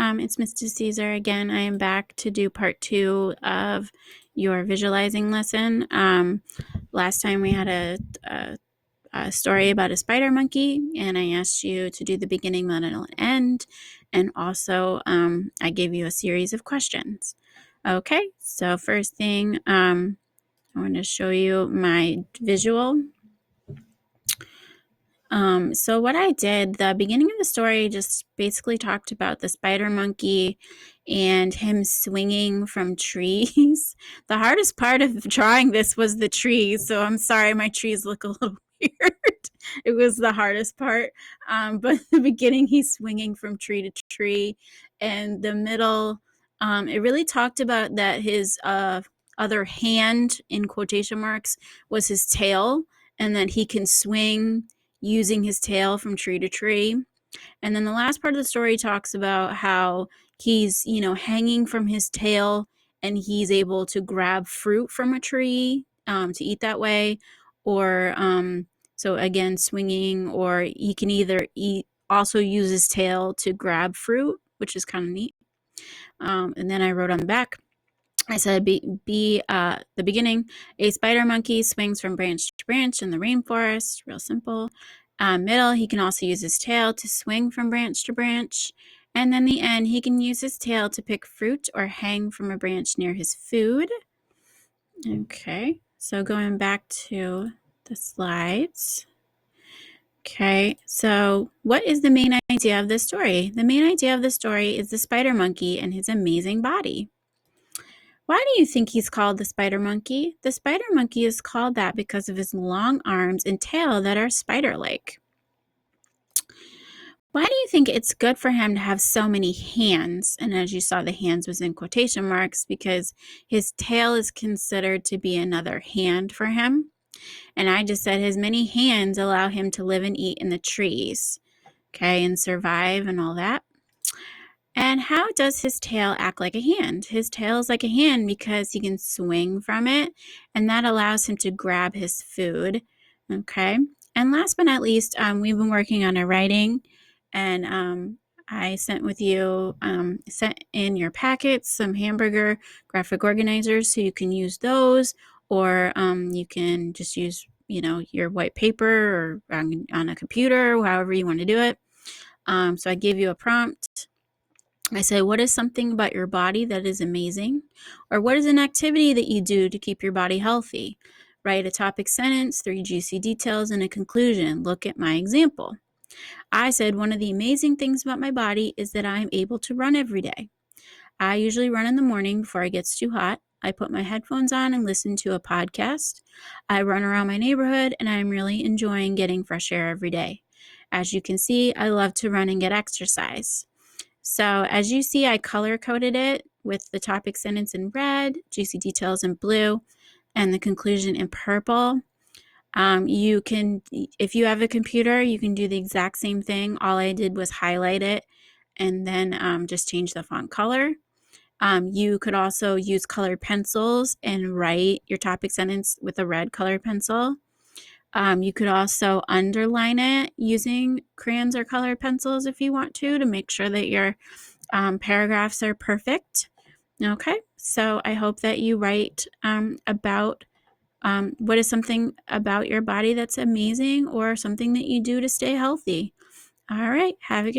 It's Mr. Caesar again. I am back to do part 2 of your visualizing lesson. Last time we had a story about a spider monkey, and I asked you to do the beginning, middle, and end. And also, I gave you a series of questions. Okay, so first thing, I want to show you my visual. So what I did, the beginning of the story just basically talked about the spider monkey and him swinging from trees. The hardest part of drawing this was the trees, so I'm sorry my trees look a little weird. It was the hardest part, but the beginning he's swinging from tree to tree, and the middle, it really talked about that his other hand, in quotation marks, was his tail, and that he can swing using his tail from tree to tree. And then the last part of the story talks about how he's, hanging from his tail and he's able to grab fruit from a tree to eat that way. Or, so again, swinging, or he can either also use his tail to grab fruit, which is kind of neat. And then I wrote on the back, I said, the beginning, a spider monkey swings from branch to branch in the rainforest. Real simple. Middle, he can also use his tail to swing from branch to branch. And then the end, he can use his tail to pick fruit or hang from a branch near his food. Okay, so going back to the slides. Okay, so what is the main idea of this story? The main idea of the story is the spider monkey and his amazing body. Why do you think he's called the spider monkey? The spider monkey is called that because of his long arms and tail that are spider-like. Why do you think it's good for him to have so many hands? And as you saw, the hands was in quotation marks because his tail is considered to be another hand for him. And I just said his many hands allow him to live and eat in the trees, okay, and survive and all that. And how does his tail act like a hand? His tail is like a hand because he can swing from it, and that allows him to grab his food. Okay. And last but not least, we've been working on a writing, and I sent in your packets some hamburger graphic organizers, so you can use those, or you can just use, your white paper or on a computer, however you want to do it. So I gave you a prompt. I say, what is something about your body that is amazing? Or what is an activity that you do to keep your body healthy? Write a topic sentence, 3 juicy details, and a conclusion. Look at my example. I said, one of the amazing things about my body is that I am able to run every day. I usually run in the morning before it gets too hot. I put my headphones on and listen to a podcast. I run around my neighborhood, and I am really enjoying getting fresh air every day. As you can see, I love to run and get exercise. So as you see, I color-coded it with the topic sentence in red, juicy details in blue, and the conclusion in purple. You can, if you have a computer, you can do the exact same thing. All I did was highlight it and then just change the font color. You could also use colored pencils and write your topic sentence with a red colored pencil. You could also underline it using crayons or colored pencils if you want to make sure that your paragraphs are perfect. Okay, so I hope that you write about what is something about your body that's amazing or something that you do to stay healthy. All right, have a good